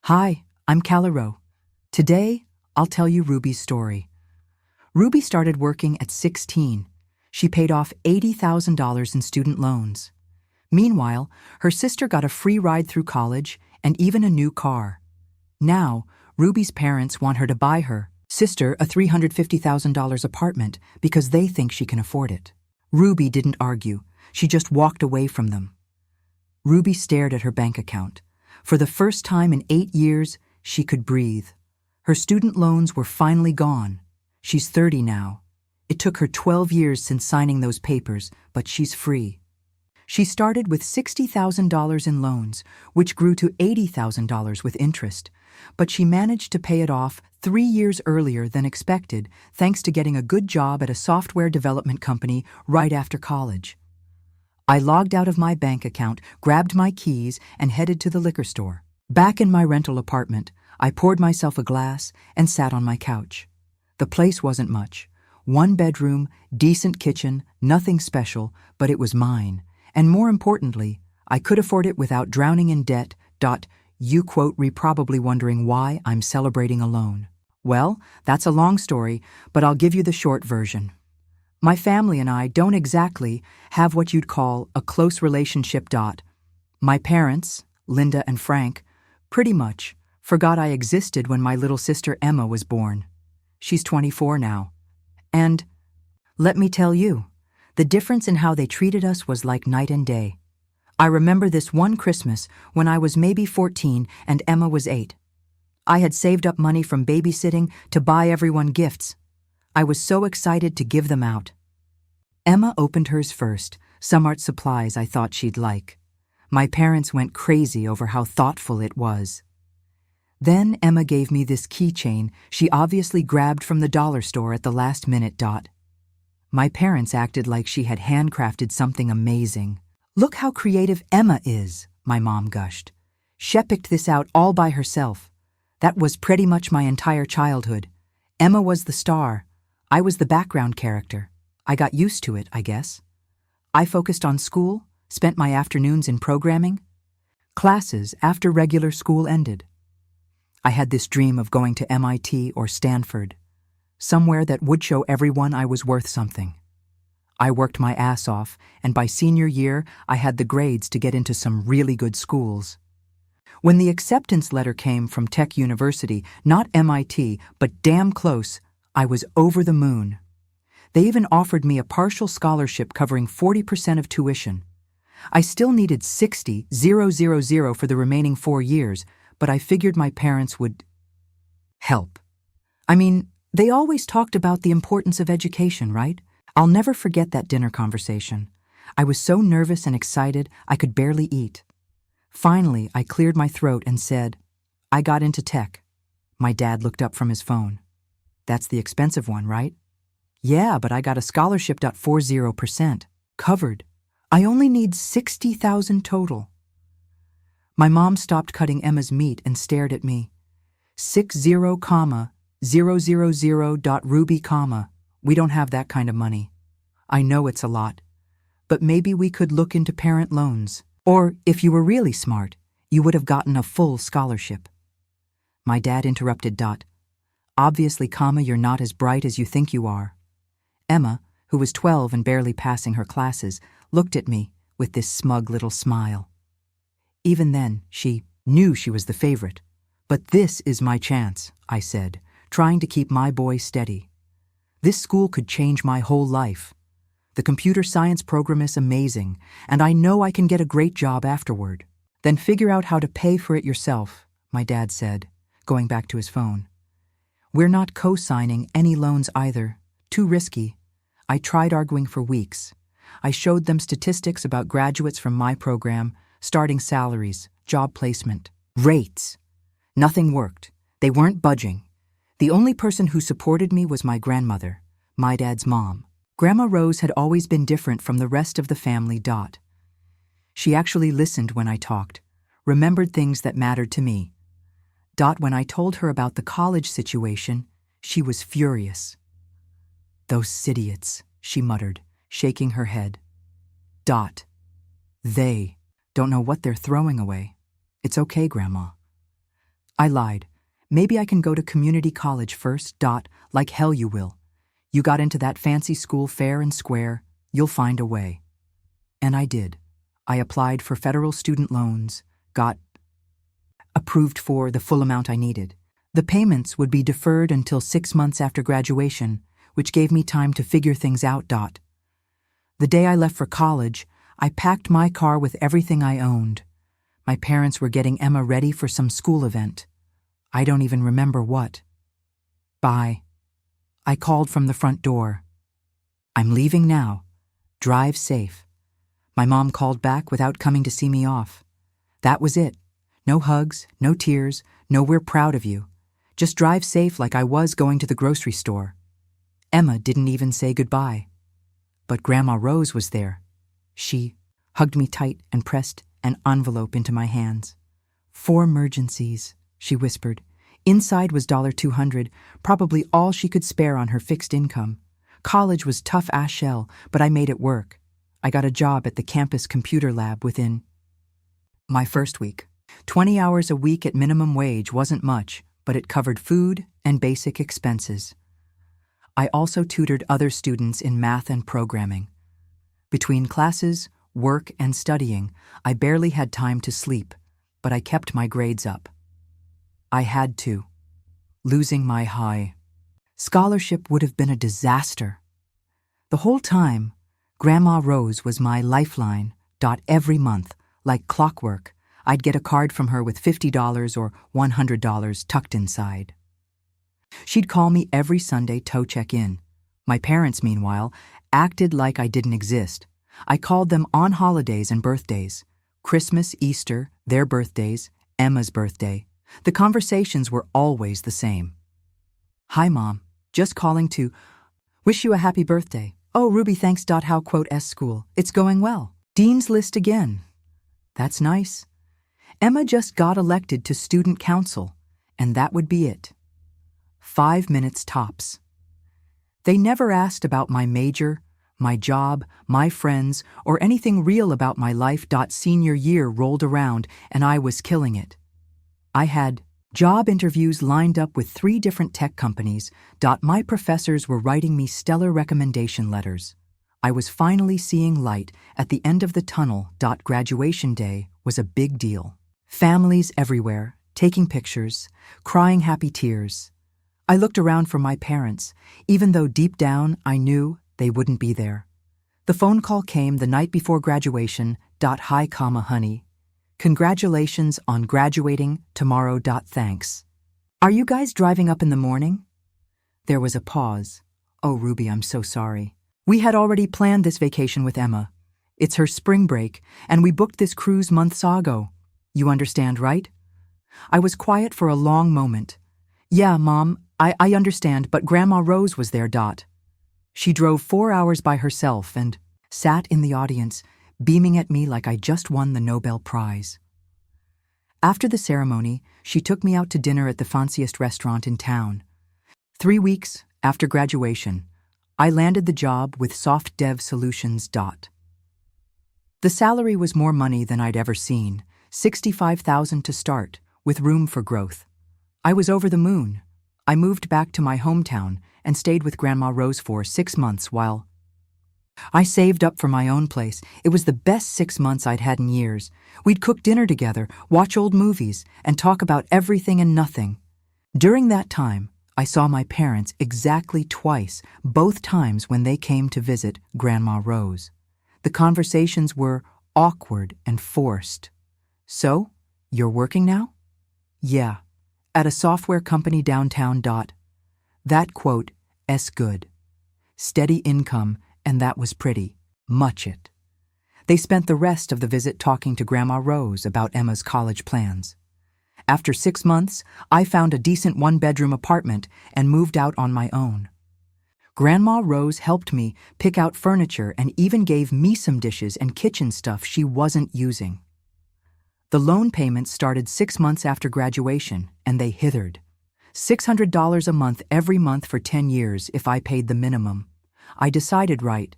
Hi, I'm Calero. Today, I'll tell you Ruby's story. Ruby started working at 16. She paid off $80,000 in student loans. Meanwhile, her sister got a free ride through college and even a new car. Now, Ruby's parents want her to buy her sister a $350,000 apartment because they think she can afford it. Ruby didn't argue. She just walked away from them. Ruby stared at her bank account. For the first time in 8 years, she could breathe. Her student loans were finally gone. She's 30 now. It took her 12 years since signing those papers, but she's free. She started with $60,000 in loans, which grew to $80,000 with interest, but she managed to pay it off 3 years earlier than expected thanks to getting a good job at a software development company right after college. I logged out of my bank account, grabbed my keys, and headed to the liquor store. Back in my rental apartment, I poured myself a glass and sat on my couch. The place wasn't much. 1 bedroom, decent kitchen, nothing special, but it was mine. And more importantly, I could afford it without drowning in debt. You quote re probably wondering why I'm celebrating alone. Well, that's a long story, but I'll give you the short version. My family and I don't exactly have what you'd call a close relationship. My parents, Linda and Frank, pretty much forgot I existed when my little sister Emma was born. She's 24 now. And let me tell you, the difference in how they treated us was like night and day. I remember this one Christmas when I was maybe 14 and Emma was 8. I had saved up money from babysitting to buy everyone gifts. I was so excited to give them out. Emma opened hers first, some art supplies I thought she'd like. My parents went crazy over how thoughtful it was. Then Emma gave me this keychain she obviously grabbed from the dollar store at the last minute. My parents acted like she had handcrafted something amazing. Look how creative Emma is, my mom gushed. She picked this out all by herself. That was pretty much my entire childhood. Emma was the star. I was the background character. I got used to it, I guess. I focused on school, spent my afternoons in programming. Classes after regular school ended. I had this dream of going to MIT or Stanford, somewhere that would show everyone I was worth something. I worked my ass off, and by senior year, I had the grades to get into some really good schools. When the acceptance letter came from Tech University, not MIT, but damn close, I was over the moon. They even offered me a partial scholarship covering 40% of tuition. I still needed 60,000 for the remaining 4 years, but I figured my parents would help. I mean, they always talked about the importance of education, right? I'll never forget that dinner conversation. I was so nervous and excited, I could barely eat. Finally, I cleared my throat and said, I got into tech. My dad looked up from his phone. That's the expensive one, right? Yeah, but I got a scholarship. 40%. Covered. I only need 60,000 total. My mom stopped cutting Emma's meat and stared at me. 60,000. Ruby, we don't have that kind of money. I know it's a lot, but maybe we could look into parent loans. Or, if you were really smart, you would have gotten a full scholarship. My dad interrupted. Obviously, you're not as bright as you think you are. Emma, who was 12 and barely passing her classes, looked at me with this smug little smile. Even then, she knew she was the favorite. But this is my chance, I said, trying to keep my boy steady. This school could change my whole life. The computer science program is amazing, and I know I can get a great job afterward. Then figure out how to pay for it yourself, my dad said, going back to his phone. We're not co-signing any loans either. Too risky. I tried arguing for weeks. I showed them statistics about graduates from my program, starting salaries, job placement, rates. Nothing worked. They weren't budging. The only person who supported me was my grandmother, my dad's mom. Grandma Rose had always been different from the rest of the family. She actually listened when I talked, remembered things that mattered to me. When I told her about the college situation, she was furious. Those idiots, she muttered, shaking her head. They don't know what they're throwing away. It's okay, Grandma. I lied. Maybe I can go to community college first. Like hell you will. You got into that fancy school fair and square. You'll find a way. And I did. I applied for federal student loans, got approved for the full amount I needed. The payments would be deferred until 6 months after graduation, which gave me time to figure things out. The day I left for college, I packed my car with everything I owned. My parents were getting Emma ready for some school event. I don't even remember what. Bye. I called from the front door. I'm leaving now. Drive safe. My mom called back without coming to see me off. That was it. No hugs, no tears, no "we're proud of you." Just drive safe like I was going to the grocery store. Emma didn't even say goodbye. But Grandma Rose was there. She hugged me tight and pressed an envelope into my hands. "For emergencies," she whispered. Inside was $200, probably all she could spare on her fixed income. College was tough as shell, but I made it work. I got a job at the campus computer lab within my first week. 20 hours a week at minimum wage wasn't much, but it covered food and basic expenses. I also tutored other students in math and programming. Between classes, work, and studying, I barely had time to sleep, but I kept my grades up. I had to. Losing my high scholarship would have been a disaster. The whole time, Grandma Rose was my lifeline. Every month, like clockwork, I'd get a card from her with $50 or $100 tucked inside. She'd call me every Sunday to check in. My parents, meanwhile, acted like I didn't exist. I called them on holidays and birthdays. Christmas, Easter, their birthdays, Emma's birthday. The conversations were always the same. "Hi, Mom. Just calling to wish you a happy birthday. Oh, Ruby, thanks. How school? It's going well. Dean's List again. That's nice. Emma just got elected to student council, and that would be it. 5 minutes tops. They never asked about my major, my job, my friends, or anything real about my life. Senior year rolled around, and I was killing it. I had job interviews lined up with 3 different tech companies. My professors were writing me stellar recommendation letters. I was finally seeing light at the end of the tunnel. Graduation day was a big deal. Families everywhere, taking pictures, crying happy tears. I looked around for my parents, even though deep down I knew they wouldn't be there. The phone call came the night before graduation. "Hi, honey. Congratulations on graduating tomorrow. Thanks. Are you guys driving up in the morning?" There was a pause. "Oh, Ruby, I'm so sorry. We had already planned this vacation with Emma. It's her spring break, and we booked this cruise months ago. You understand, right?" I was quiet for a long moment. "Yeah, Mom, I understand, but Grandma Rose was there. She drove 4 hours by herself and sat in the audience, beaming at me like I just won the Nobel Prize." After the ceremony, she took me out to dinner at the fanciest restaurant in town. 3 weeks after graduation, I landed the job with Soft Dev Solutions. The salary was more money than I'd ever seen, $65,000 to start, with room for growth. I was over the moon. I moved back to my hometown and stayed with Grandma Rose for 6 months while I saved up for my own place. It was the best 6 months I'd had in years. We'd cook dinner together, watch old movies, and talk about everything and nothing. During that time, I saw my parents exactly twice, both times when they came to visit Grandma Rose. The conversations were awkward and forced. "So, you're working now?" "Yeah, at a software company downtown. That quote, "S good. Steady income, and that was pretty much it." They spent the rest of the visit talking to Grandma Rose about Emma's college plans. After 6 months, I found a decent 1-bedroom apartment and moved out on my own. Grandma Rose helped me pick out furniture and even gave me some dishes and kitchen stuff she wasn't using. The loan payments started 6 months after graduation, and they hithered. $600 a month every month for 10 years if I paid the minimum. I decided right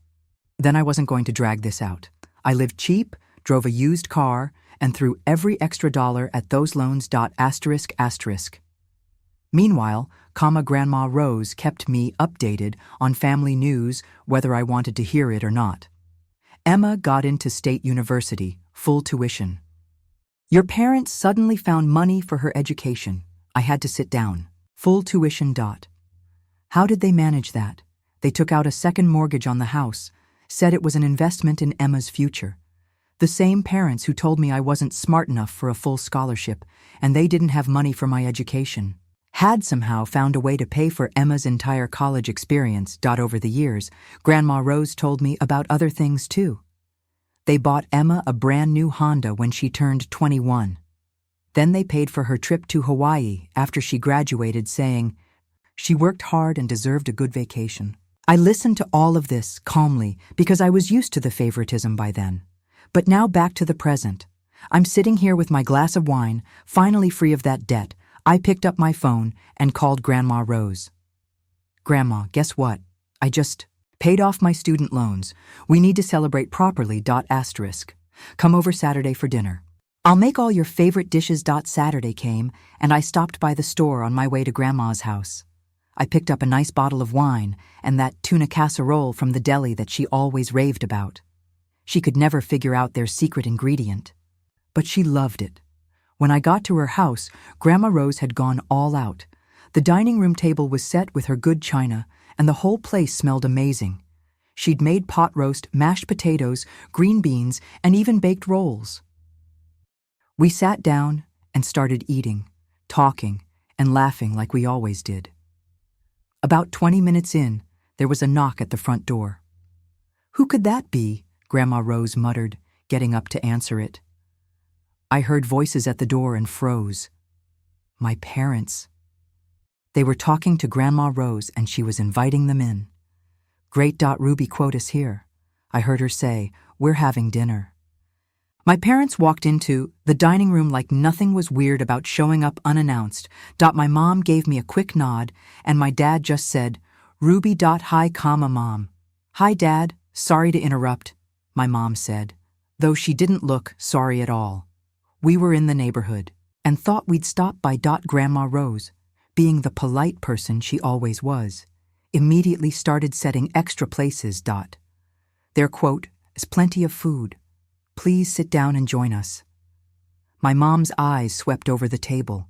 then I wasn't going to drag this out. I lived cheap, drove a used car, and threw every extra dollar at those loans. Asterisk asterisk. Meanwhile, Grandma Rose kept me updated on family news whether I wanted to hear it or not. Emma got into state university, full tuition. Your parents suddenly found money for her education. I had to sit down. Full tuition. How did they manage that? They took out a second mortgage on the house, said it was an investment in Emma's future. The same parents who told me I wasn't smart enough for a full scholarship, and they didn't have money for my education, had somehow found a way to pay for Emma's entire college experience. Over the years, Grandma Rose told me about other things too. They bought Emma a brand new Honda when she turned 21. Then they paid for her trip to Hawaii after she graduated, saying she worked hard and deserved a good vacation. I listened to all of this calmly because I was used to the favoritism by then. But now back to the present. I'm sitting here with my glass of wine, finally free of that debt. I picked up my phone and called Grandma Rose. Grandma, guess what? I just paid off my student loans. We need to celebrate properly. Asterisk. Come over Saturday for dinner. I'll make all your favorite dishes. Saturday came, and I stopped by the store on my way to Grandma's house. I picked up a nice bottle of wine and that tuna casserole from the deli that she always raved about. She could never figure out their secret ingredient, but she loved it. When I got to her house, Grandma Rose had gone all out. The dining room table was set with her good china, and the whole place smelled amazing. She'd made pot roast, mashed potatoes, green beans, and even baked rolls. We sat down and started eating, talking, and laughing like we always did. About 20 minutes in, there was a knock at the front door. Who could that be? Grandma Rose muttered, getting up to answer it. I heard voices at the door and froze. My parents. They were talking to Grandma Rose and she was inviting them in. Great. Ruby quote is here. I heard her say, we're having dinner. My parents walked into the dining room like nothing was weird about showing up unannounced. My mom gave me a quick nod, and my dad just said, Ruby. Hi, Mom. Hi, Dad. Sorry to interrupt, my mom said, though she didn't look sorry at all. We were in the neighborhood and thought we'd stop by. Grandma Rose, being the polite person she always was, immediately started setting extra places. Their quote is plenty of food. Please sit down and join us. My mom's eyes swept over the table.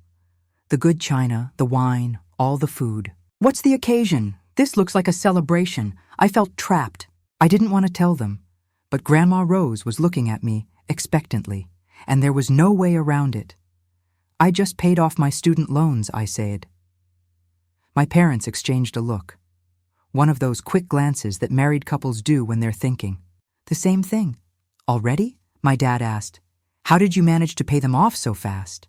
The good china, the wine, all the food. What's the occasion? This looks like a celebration. I felt trapped. I didn't want to tell them, but Grandma Rose was looking at me expectantly, and there was no way around it. I just paid off my student loans, I said. My parents exchanged a look. One of those quick glances that married couples do when they're thinking. The same thing. Already? My dad asked. How did you manage to pay them off so fast?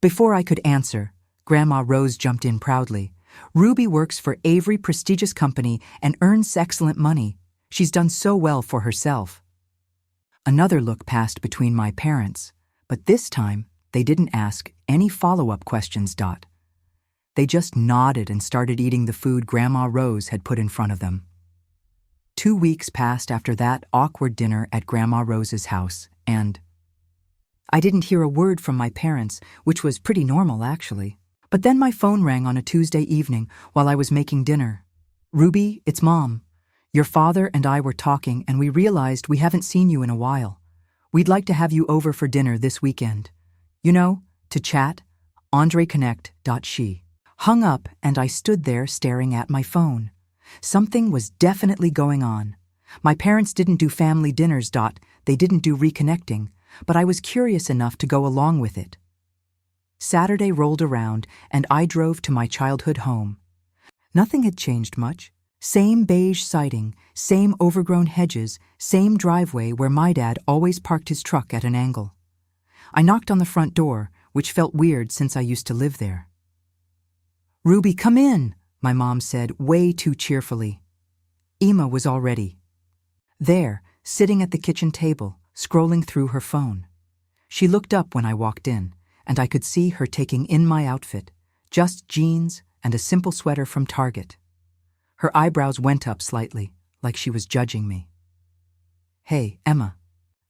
Before I could answer, Grandma Rose jumped in proudly. Ruby works for Avery prestigious company and earns excellent money. She's done so well for herself. Another look passed between my parents, but this time they didn't ask any follow-up questions. They just nodded and started eating the food Grandma Rose had put in front of them. 2 weeks passed after that awkward dinner at Grandma Rose's house, and I didn't hear a word from my parents, which was pretty normal, actually. But then my phone rang on a Tuesday evening while I was making dinner. Ruby, it's Mom. Your father and I were talking, and we realized we haven't seen you in a while. We'd like to have you over for dinner this weekend. You know, to chat. Andre Connect. She hung up, and I stood there staring at my phone. Something was definitely going on. My parents didn't do family dinners. They didn't do reconnecting, but I was curious enough to go along with it. Saturday rolled around, and I drove to my childhood home. Nothing had changed much. Same beige siding, same overgrown hedges, same driveway where my dad always parked his truck at an angle. I knocked on the front door, which felt weird since I used to live there. Ruby, come in, my mom said way too cheerfully. Emma was already there, sitting at the kitchen table, scrolling through her phone. She looked up when I walked in, and I could see her taking in my outfit, just jeans and a simple sweater from Target. Her eyebrows went up slightly, like she was judging me. Hey, Emma,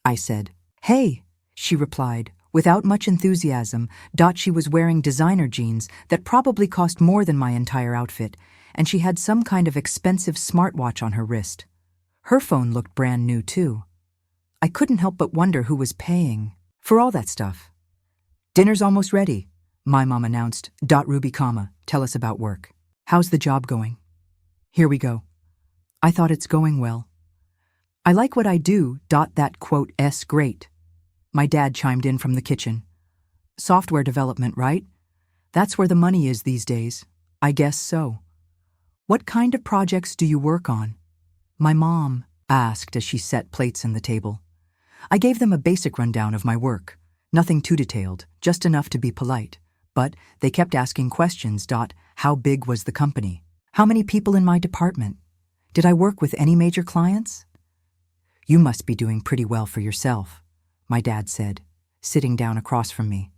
I said. Hey, she replied, without much enthusiasm. She was wearing designer jeans that probably cost more than my entire outfit, and she had some kind of expensive smartwatch on her wrist. Her phone looked brand new, too. I couldn't help but wonder who was paying for all that stuff. "Dinner's almost ready," my mom announced. "Ruby, tell us about work. How's the job going?" "Here we go." "I thought it's going well." "I like what I do. That quote,'s great." My dad chimed in from the kitchen. "Software development, right? That's where the money is these days." "I guess so." "What kind of projects do you work on?" my mom asked as she set plates on the table. I gave them a basic rundown of my work. Nothing too detailed, just enough to be polite. But they kept asking questions. How big was the company? How many people in my department? Did I work with any major clients? "You must be doing pretty well for yourself," my dad said, sitting down across from me.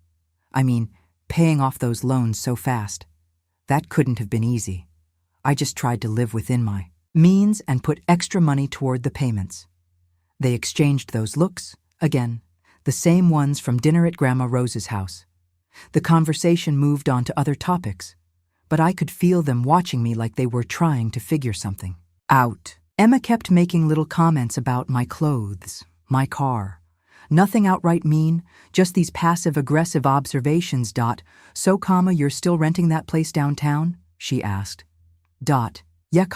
"I mean, paying off those loans so fast. That couldn't have been easy. I just tried to live within my means and put extra money toward the payments." They exchanged those looks, again, the same ones from dinner at Grandma Rose's house. The conversation moved on to other topics, but I could feel them watching me like they were trying to figure something out. Emma kept making little comments about my clothes, my car. Nothing outright mean, just these passive-aggressive observations. "So, you're still renting that place downtown?" she asked. "Yeah,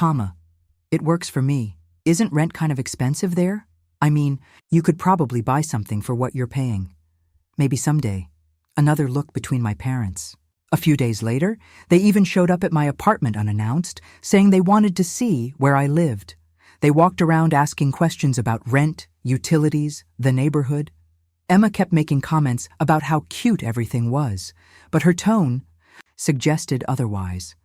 it works for me. Isn't rent kind of expensive there? I mean, you could probably buy something for what you're paying. Maybe someday." Another look between my parents. A few days later, they even showed up at my apartment unannounced, saying they wanted to see where I lived. They walked around asking questions about rent, utilities, the neighborhood. Emma kept making comments about how cute everything was, but her tone suggested otherwise.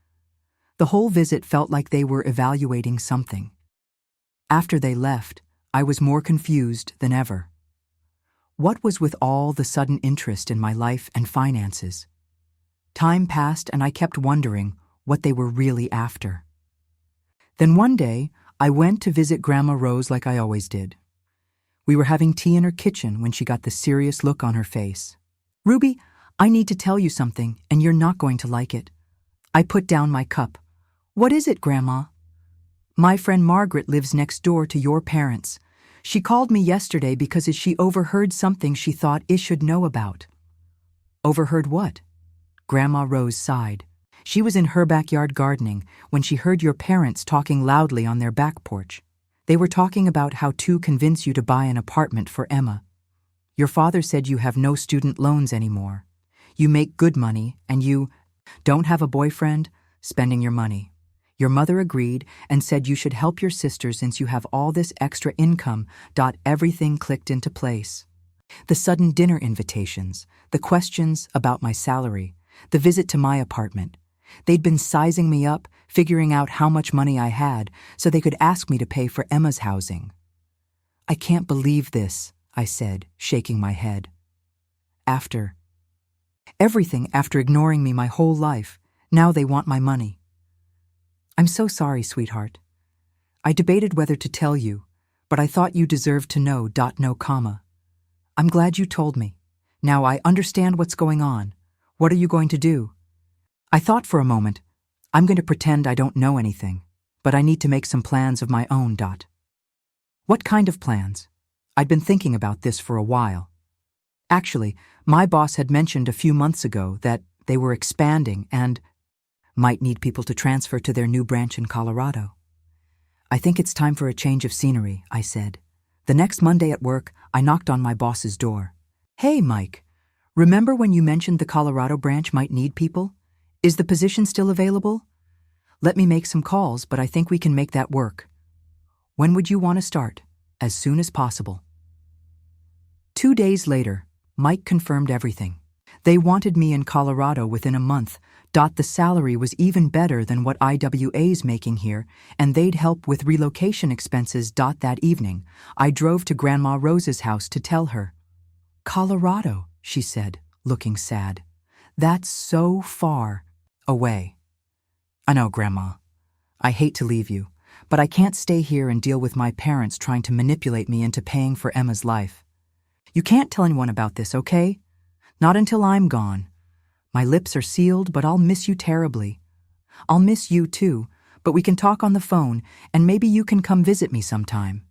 The whole visit felt like they were evaluating something. After they left, I was more confused than ever. What was with all the sudden interest in my life and finances? Time passed and I kept wondering what they were really after. Then one day, I went to visit Grandma Rose like I always did. We were having tea in her kitchen when she got the serious look on her face. "Ruby, I need to tell you something, and you're not going to like it." I put down my cup. "What is it, Grandma?" "My friend Margaret lives next door to your parents. She called me yesterday because she overheard something she thought I should know about." "Overheard what?" Grandma Rose sighed. "She was in her backyard gardening when she heard your parents talking loudly on their back porch. They were talking about how to convince you to buy an apartment for Emma. Your father said you have no student loans anymore. You make good money and you don't have a boyfriend spending your money. Your mother agreed and said you should help your sister since you have all this extra income. Everything clicked into place. The sudden dinner invitations, the questions about my salary, the visit to my apartment. They'd been sizing me up, figuring out how much money I had so they could ask me to pay for Emma's housing." "I can't believe this," I said, shaking my head. After ignoring me my whole life, now they want my money." "I'm so sorry, sweetheart. I debated whether to tell you, but I thought you deserved to know. I'm glad you told me. Now I understand what's going on. What are you going to do?" I thought for a moment. I'm going to pretend I don't know anything, but I need to make some plans of my own. "What kind of plans?" I'd been thinking about this for a while. Actually, my boss had mentioned a few months ago that they were expanding and might need people to transfer to their new branch in Colorado. "I think it's time for a change of scenery," I said. The next Monday at work, I knocked on my boss's door. "Hey, Mike, remember when you mentioned the Colorado branch might need people? Is the position still available? Let me make some calls, but I think we can make that work. When would you want to start?" "As soon as possible." 2 days later, Mike confirmed everything. They wanted me in Colorado within a month. The salary was even better than what IWA's making here, and they'd help with relocation expenses. That evening, I drove to Grandma Rose's house to tell her. "Colorado," she said, looking sad. "That's so far away." "I know, Grandma. I hate to leave you, but I can't stay here and deal with my parents trying to manipulate me into paying for Emma's life." You can't tell anyone about this, okay? Not until I'm gone. My lips are sealed, but I'll miss you terribly. I'll miss you too, but we can talk on the phone, and maybe you can come visit me sometime.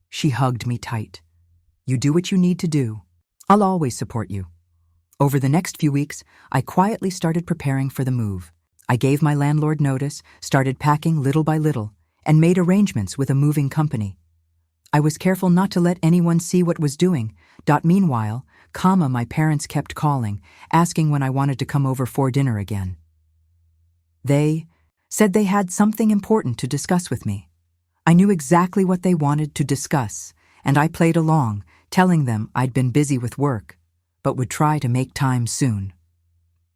She hugged me tight. You do what you need to do. I'll always support you. Over the next few weeks, I quietly started preparing for the move. I gave my landlord notice, started packing little by little, and made arrangements with a moving company. I was careful not to let anyone see what was doing. Meanwhile, my parents kept calling, asking when I wanted to come over for dinner again. They said they had something important to discuss with me. I knew exactly what they wanted to discuss, and I played along, telling them I'd been busy with work, but would try to make time soon.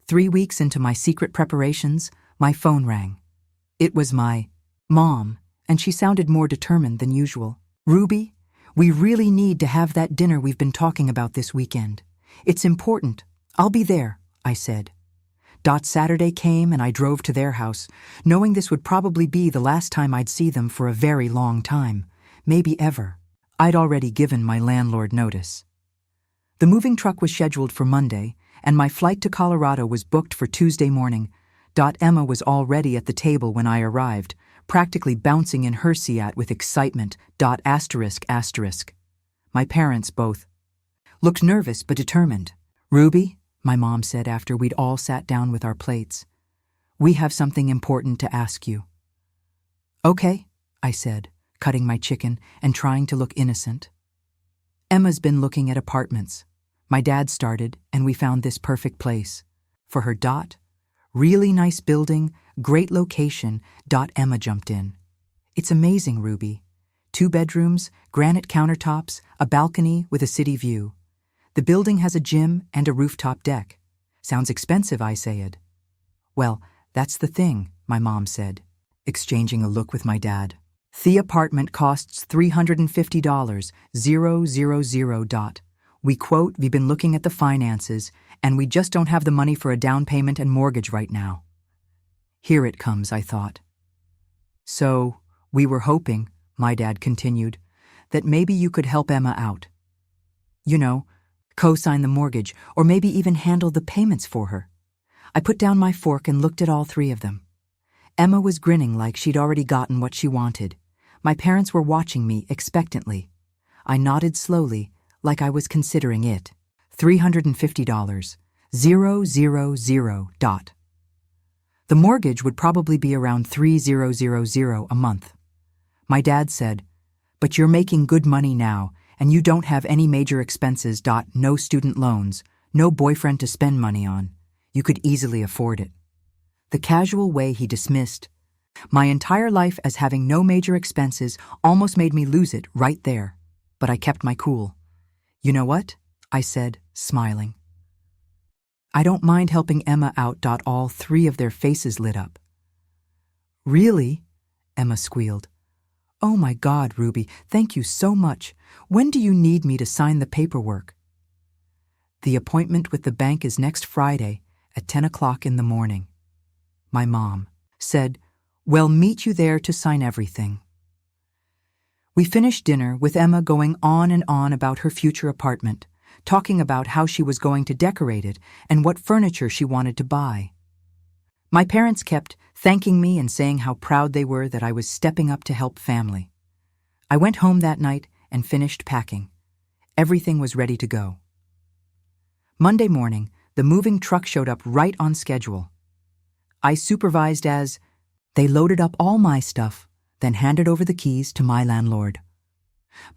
3 weeks into my secret preparations, my phone rang. It was my mom, and she sounded more determined than usual. Ruby, we really need to have that dinner we've been talking about this weekend. It's important. I'll be there, I said. Saturday came and I drove to their house, knowing this would probably be the last time I'd see them for a very long time, maybe ever. I'd already given my landlord notice. The moving truck was scheduled for Monday, and my flight to Colorado was booked for Tuesday morning. Emma was already at the table when I arrived, practically bouncing in her seat with excitement. My parents both looked nervous but determined. Ruby, my mom said after we'd all sat down with our plates, we have something important to ask you. Okay, I said, cutting my chicken and trying to look innocent. Emma's been looking at apartments. My dad started, and we found this perfect place. For her. Really nice building, great location. Emma jumped in. It's amazing, Ruby. 2 bedrooms, granite countertops, a balcony with a city view. The building has a gym and a rooftop deck. Sounds expensive, I said. Well, that's the thing, my mom said, exchanging a look with my dad. The apartment costs $350, 000. We've been looking at the finances, and we just don't have the money for a down payment and mortgage right now. Here it comes, I thought. So, we were hoping, my dad continued, that maybe you could help Emma out. You know, co-sign the mortgage, or maybe even handle the payments for her. I put down my fork and looked at all 3 of them. Emma was grinning like she'd already gotten what she wanted. My parents were watching me expectantly. I nodded slowly, like I was considering it. $350, 000. The mortgage would probably be around $3,000 a month. My dad said, but you're making good money now, and you don't have any major expenses. No student loans, no boyfriend to spend money on. You could easily afford it. The casual way he dismissed my entire life as having no major expenses almost made me lose it right there. But I kept my cool. You know what? I said, smiling. I don't mind helping Emma out. All 3 of their faces lit up. Really? Emma squealed. Oh my God, Ruby, thank you so much. When do you need me to sign the paperwork? The appointment with the bank is next Friday at 10 o'clock in the morning. My mom said, we'll meet you there to sign everything. We finished dinner with Emma going on and on about her future apartment, talking about how she was going to decorate it and what furniture she wanted to buy. My parents kept thanking me and saying how proud they were that I was stepping up to help family. I went home that night and finished packing. Everything was ready to go. Monday morning, the moving truck showed up right on schedule. I supervised as they loaded up all my stuff, then handed over the keys to my landlord.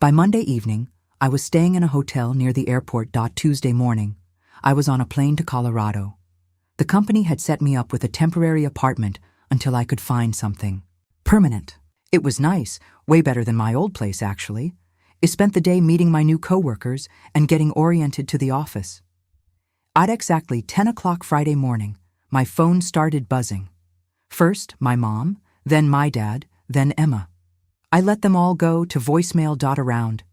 By Monday evening, I was staying in a hotel near the airport. Tuesday morning, I was on a plane to Colorado. The company had set me up with a temporary apartment until I could find something permanent. It was nice, way better than my old place, actually. I spent the day meeting my new coworkers and getting oriented to the office. At exactly 10 o'clock Friday morning, my phone started buzzing. First, my mom, then my dad, then Emma. I let them all go to voicemail. Around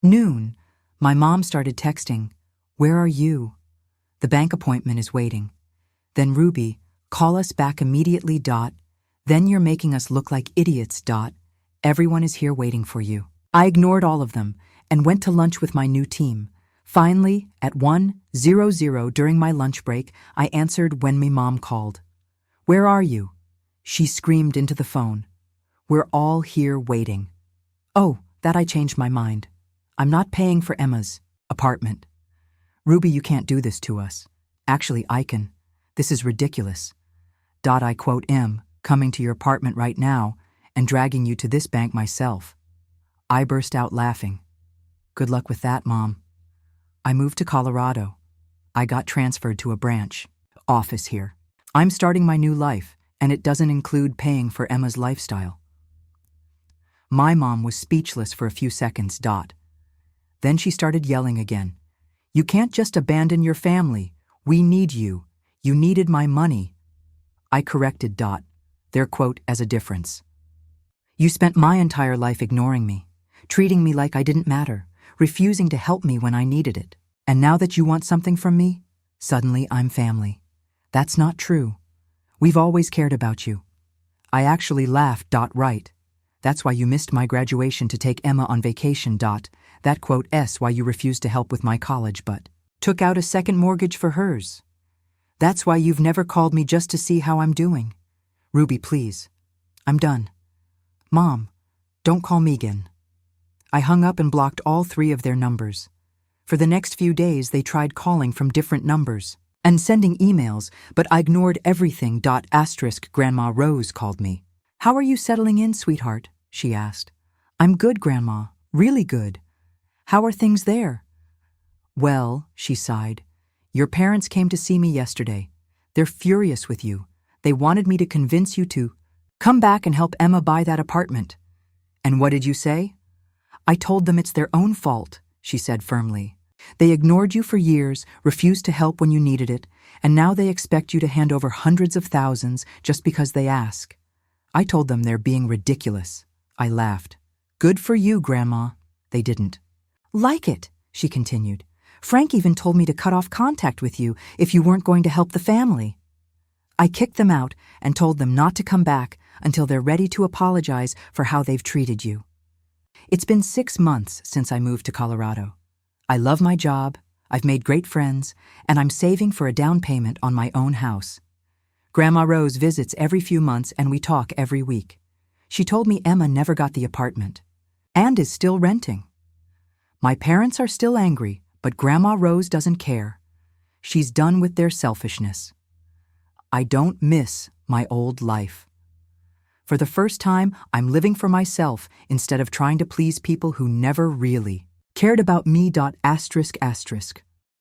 noon, my mom started texting, "Where are you? The bank appointment is waiting." Then Ruby, "Call us back immediately. Then you're making us look like idiots. Everyone is here waiting for you." I ignored all of them and went to lunch with my new team, Finally, at 1:00 during my lunch break, I answered when me mom called. "Where are you?" She screamed into the phone. "We're all here waiting." "Oh, that I changed my mind. I'm not paying for Emma's apartment." "Ruby, you can't do this to us." "Actually, I can. This is ridiculous." I quote M, "coming to your apartment right now and dragging you to this bank myself." I burst out laughing. "Good luck with that, Mom." I moved to Colorado. I got transferred to a branch office here. I'm starting my new life, and it doesn't include paying for Emma's lifestyle. My mom was speechless for a few seconds. Then she started yelling again. "You can't just abandon your family. We need you. You needed my money." I corrected their quote as a difference. "You spent my entire life ignoring me, treating me like I didn't matter, refusing to help me when I needed it. And now that you want something from me, suddenly I'm family. That's not true. We've always cared about you." I actually laughed. Right. "That's why you missed my graduation to take Emma on vacation. That quote S why you refused to help with my college but took out a second mortgage for hers. That's why you've never called me just to see how I'm doing. Ruby, please. I'm done. Mom, don't call me again." I hung up and blocked all 3 of their numbers. For the next few days, they tried calling from different numbers and sending emails, but I ignored everything. Grandma Rose called me. "How are you settling in, sweetheart?" she asked. "I'm good, Grandma. Really good. How are things there?" "Well," she sighed, "your parents came to see me yesterday. They're furious with you. They wanted me to convince you to come back and help Emma buy that apartment." "And what did you say?" "I told them it's their own fault," she said firmly. "They ignored you for years, refused to help when you needed it, and now they expect you to hand over hundreds of thousands just because they ask." I told them they're being ridiculous. I laughed. "Good for you, Grandma." They didn't. "Like it," she continued. "Frank even told me to cut off contact with you if you weren't going to help the family." I kicked them out and told them not to come back until they're ready to apologize for how they've treated you. It's been 6 months since I moved to Colorado. I love my job, I've made great friends, and I'm saving for a down payment on my own house. Grandma Rose visits every few months and we talk every week. She told me Emma never got the apartment and is still renting. My parents are still angry, but Grandma Rose doesn't care. She's done with their selfishness. I don't miss my old life. For the first time, I'm living for myself instead of trying to please people who never really cared about me.